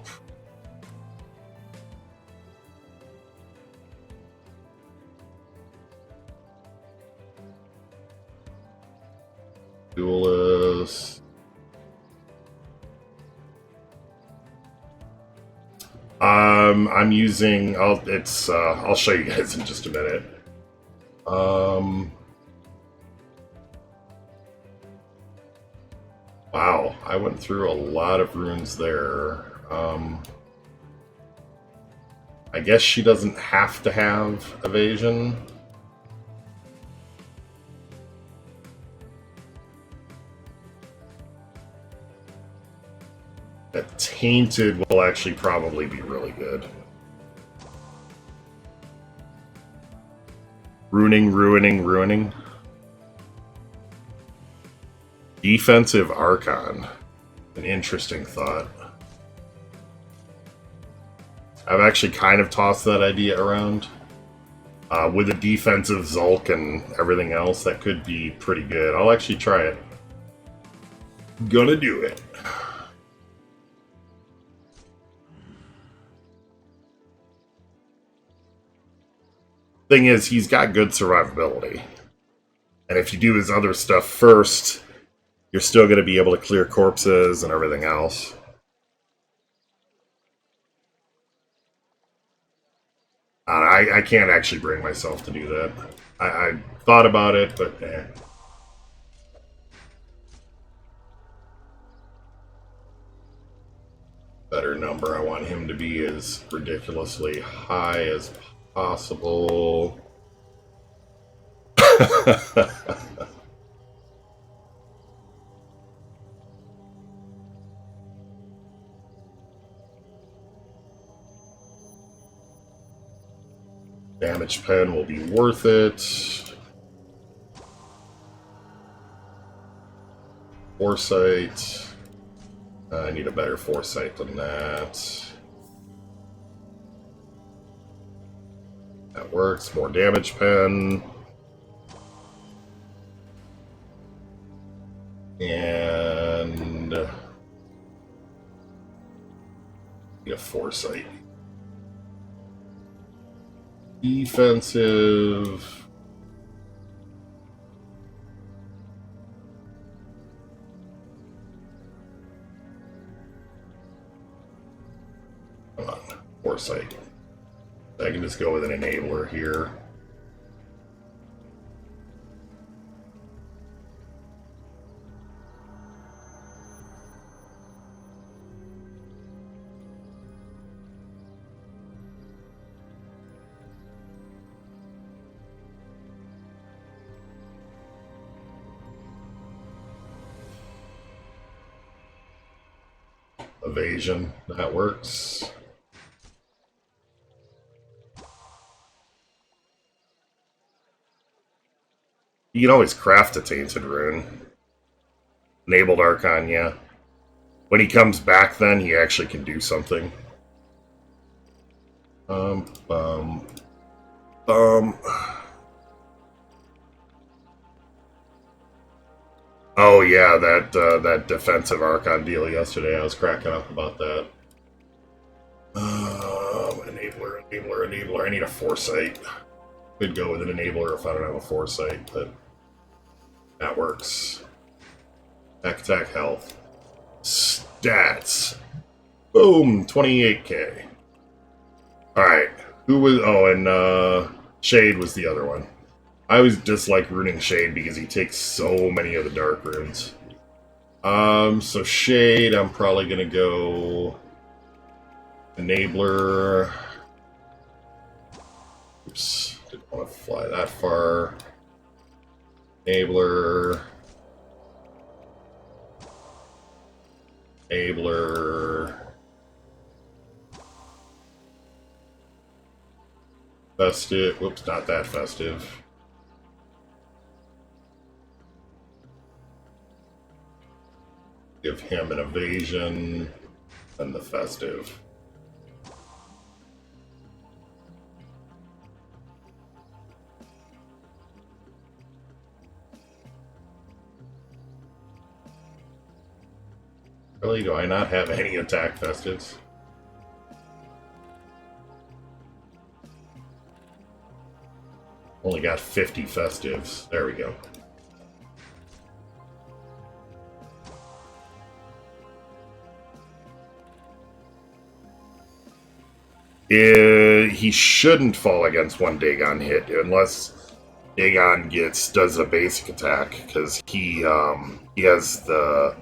Duelist. I'm using. I'll show you guys in just a minute. Wow, I went through a lot of runes there. I guess she doesn't have to have evasion. A Tainted will actually probably be really good. Ruining. Defensive Archon. An interesting thought. I've actually kind of tossed that idea around. With a defensive Zulk and everything else, that could be pretty good. I'll actually try it. Gonna do it. Thing is, he's got good survivability. And if you do his other stuff first, you're still going to be able to clear corpses and everything else. I can't actually bring myself to do that. I thought about it, but eh. Better number. I want him to be as ridiculously high as possible. Damage pen will be worth it. Foresight. I need a better foresight than that. That works. More damage pen. And need a foresight. Defensive. Come on, foresight. I can just go with an enabler here. Evasion, that works. You can always craft a Tainted Rune. Enabled Archon, yeah. When he comes back then, he actually can do something. Oh yeah, that defensive Archon deal yesterday, I was cracking up about that. Enabler. I need a foresight. Could go with an enabler if I don't have a foresight, but that works. Attack health. Stats. Boom, 28k. Alright. Who was... Oh, and Shade was the other one. I always dislike runing Shade because he takes so many of the dark runes. So Shade, I'm probably gonna go... Enabler... Oops, didn't want to fly that far. Enabler... Festive. Whoops, not that festive. Give him an evasion and the festive. Really, do I not have any attack festives? Only got 50 festives. There we go. He shouldn't fall against one Dagon hit unless Dagon does a basic attack, because he has the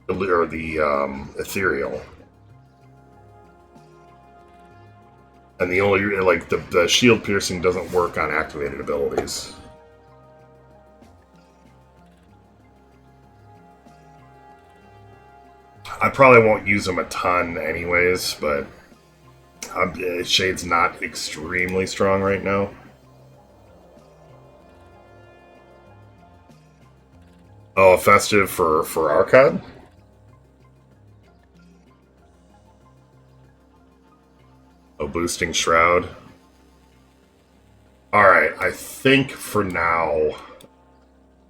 ethereal. And the only, like, the shield piercing doesn't work on activated abilities. I probably won't use him a ton anyways, but Shade's not extremely strong right now. Oh, a festive for Archon? Oh, boosting Shroud. think for now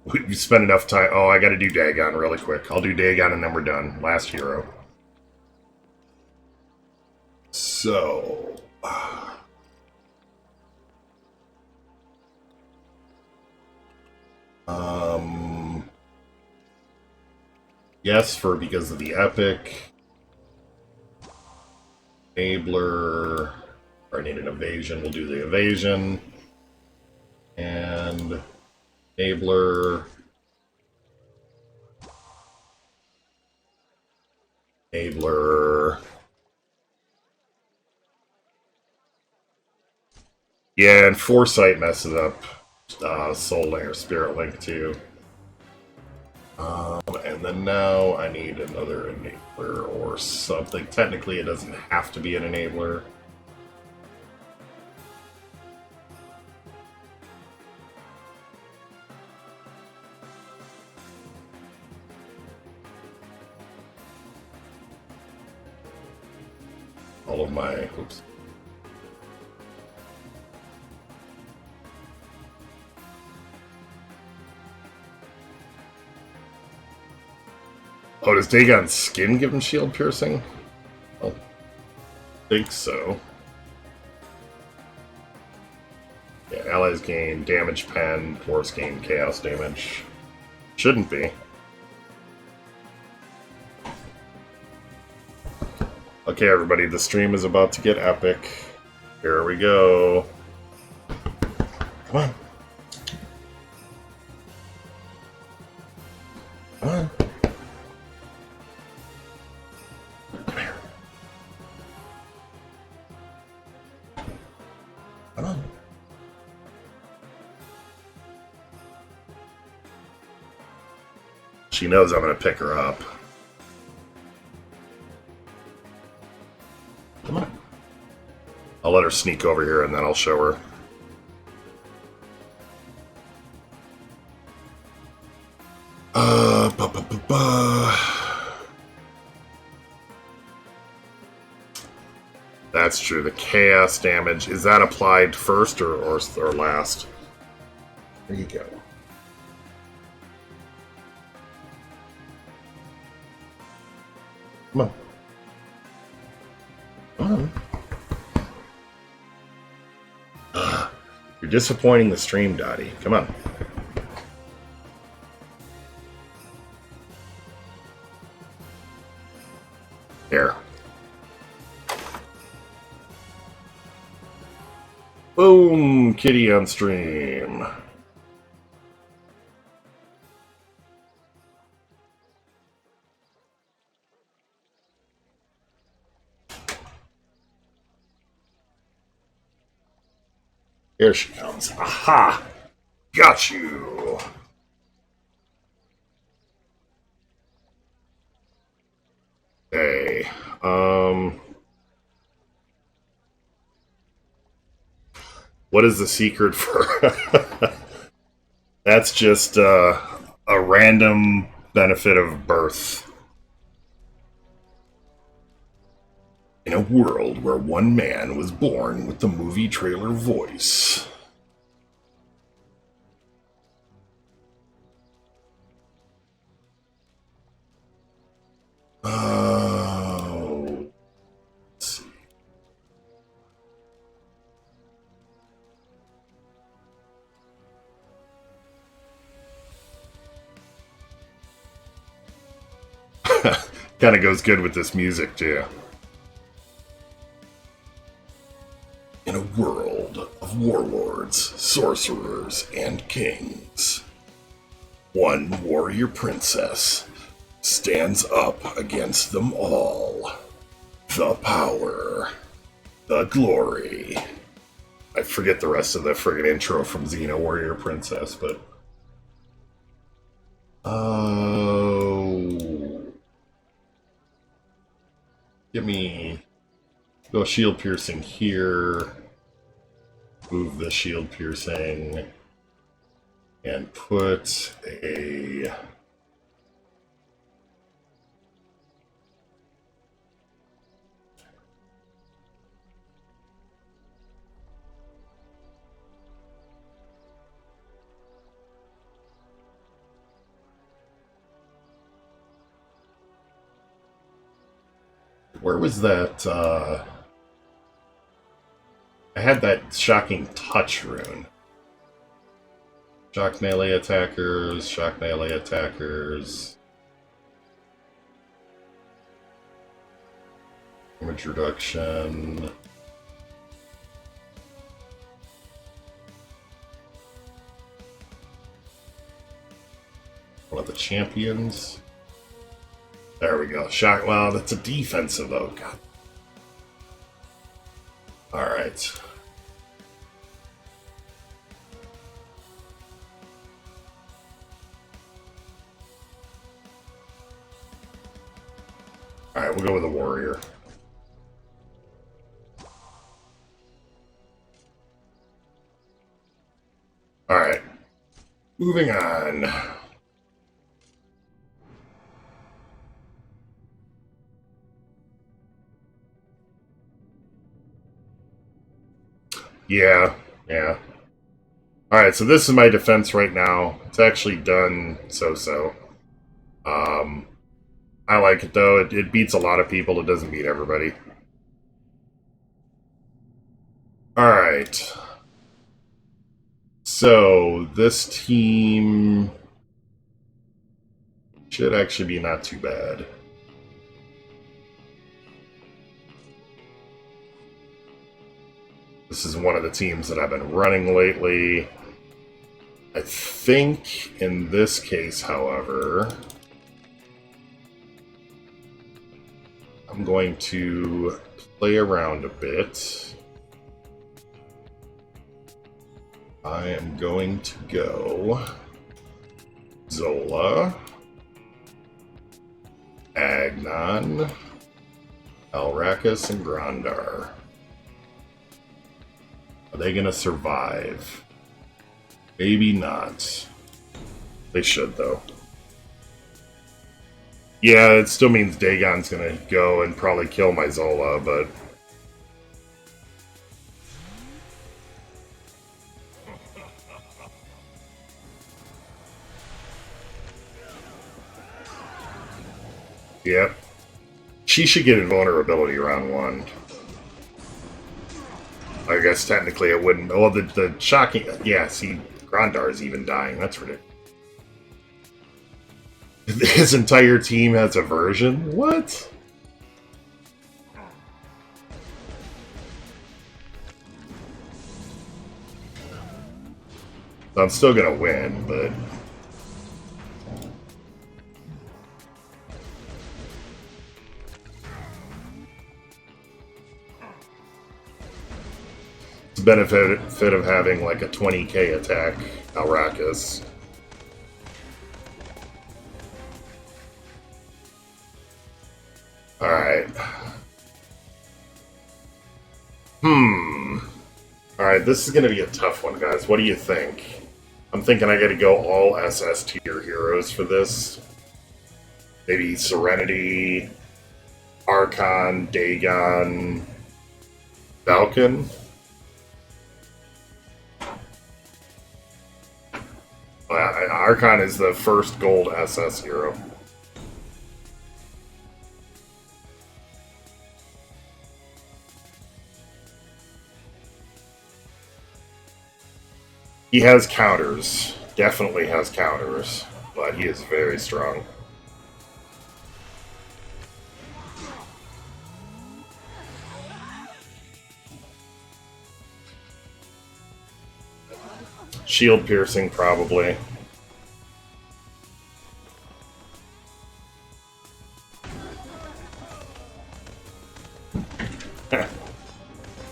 we spent enough time. Oh, I got to do Dagon really quick. I'll do Dagon and then we're done. Last hero. So. Yes, because of the epic. Enabler. Or I need an evasion. We'll do the evasion. And enabler. Enabler. Yeah, and Foresight messes up Soul Link or Spirit Link too. And then now I need another enabler or something. Technically, it doesn't have to be an enabler. All of my... Oops. Oh, does Dagon's skin give him shield piercing? I think so. Yeah, allies gain damage pen, dwarves gain chaos damage. Shouldn't be. Okay, everybody, the stream is about to get epic. Here we go. Come on. Come on. Come here. Come on. She knows I'm going to pick her up. Come on. I'll let her sneak over here and then I'll show her. That's true. The chaos damage, is that applied first or last? There you go. Come on. Come on. You're disappointing the stream, Dottie. Come on. There. Boom! Kitty on stream. Here she comes. Aha! Got you! Okay. What is the secret for... That's just a random benefit of birth. In a world where one man was born with the movie trailer voice. Oh. Let's see. Kind of goes good with this music, too. In a world of warlords, sorcerers, and kings, one warrior princess stands up against them all. The power, the glory. I forget the rest of the friggin' intro from Xena Warrior Princess, but... Oh... Give me... Go shield piercing here. Move the shield piercing. And put a... Where was that? I had that shocking touch rune. Shock melee attackers, shock melee attackers. Damage reduction. One of the champions. There we go. Shock. Well, that's a defensive. Oh, God. Alright. Alright, we'll go with a warrior. Alright. Moving on. Yeah. Alright, so this is my defense right now. It's actually done so-so. I like it, though. It beats a lot of people. It doesn't beat everybody. Alright. So, this team should actually be not too bad. This is one of the teams that I've been running lately. I think in this case, however, I'm going to play around a bit. I am going to go Zola, Agnon, Alrakis, and Grandar. Are they going to survive? Maybe not. They should, though. Yeah, it still means Dagon's going to go and probably kill my Zola, but... Yep. She should get invulnerability round 1. I guess technically it wouldn't. Oh, the shocking... Yeah, see, Grandar's even dying. That's ridiculous. His entire team has a version? What? So I'm still gonna win, but... It's the benefit of having like a 20k attack, Alrakis. Alright. Alright, this is going to be a tough one, guys. What do you think? I'm thinking I gotta go all SS tier heroes for this. Maybe Serenity, Archon, Dagon, Falcon. Archon is the first gold SS hero. He has counters. Definitely has counters. But he is very strong. Shield piercing, probably.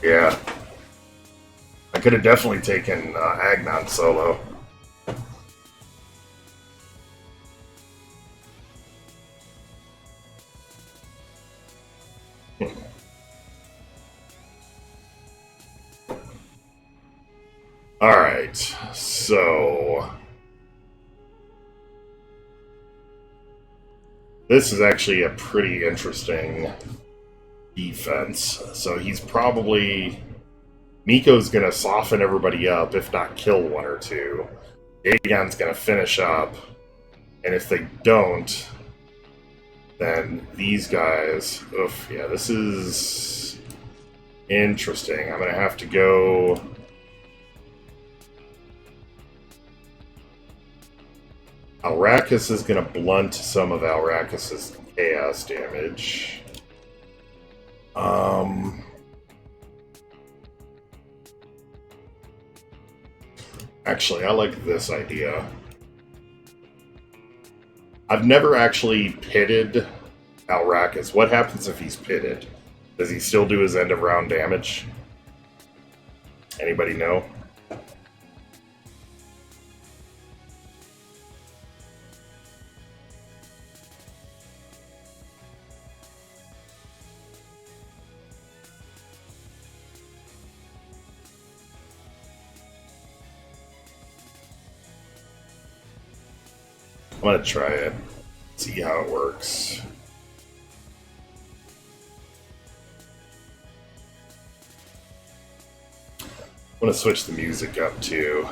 Yeah. I could have definitely taken Agnon solo. Alright, so... this is actually a pretty interesting defense. So he's probably... Miko's gonna soften everybody up, if not kill one or two. Dagon's gonna finish up. And if they don't, then these guys, oof, yeah, this is interesting. I'm gonna have to go. Alrakis is gonna blunt some of Alrakis's chaos damage. Actually, I like this idea. I've never actually pitted Alrakis. What happens if he's pitted? Does he still do his end of round damage? Anybody know? I'm gonna try it, see how it works. I'm gonna switch the music up too.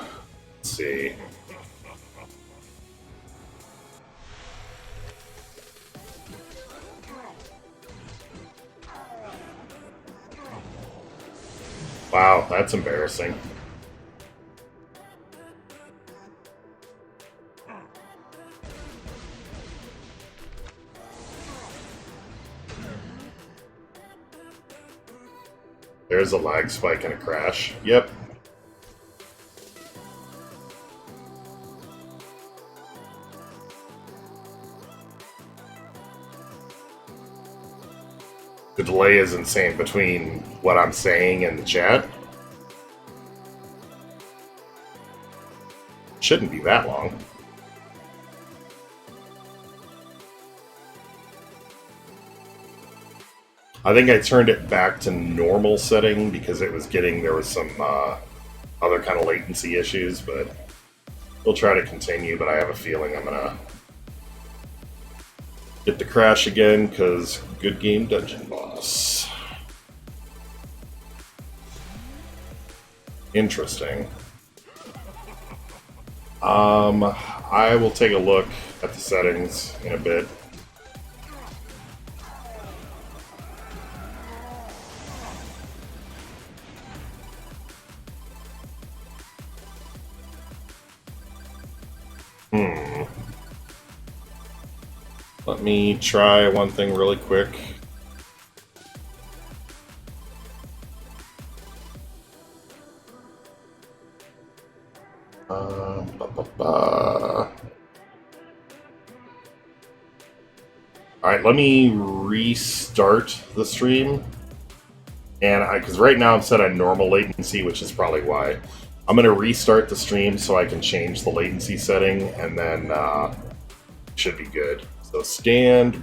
Let's see. Wow, that's embarrassing. There's a lag spike and a crash. Yep. The delay is insane between what I'm saying and the chat. Shouldn't be that long. I think I turned it back to normal setting because there was some other kind of latency issues, but we'll try to continue, but I have a feeling I'm gonna get the crash again because good game dungeon boss. Interesting. I will take a look at the settings in a bit. Let me try one thing really quick. Alright, let me restart the stream. And because right now I'm set on normal latency, which is probably why. I'm going to restart the stream so I can change the latency setting, and then should be good. So stand by.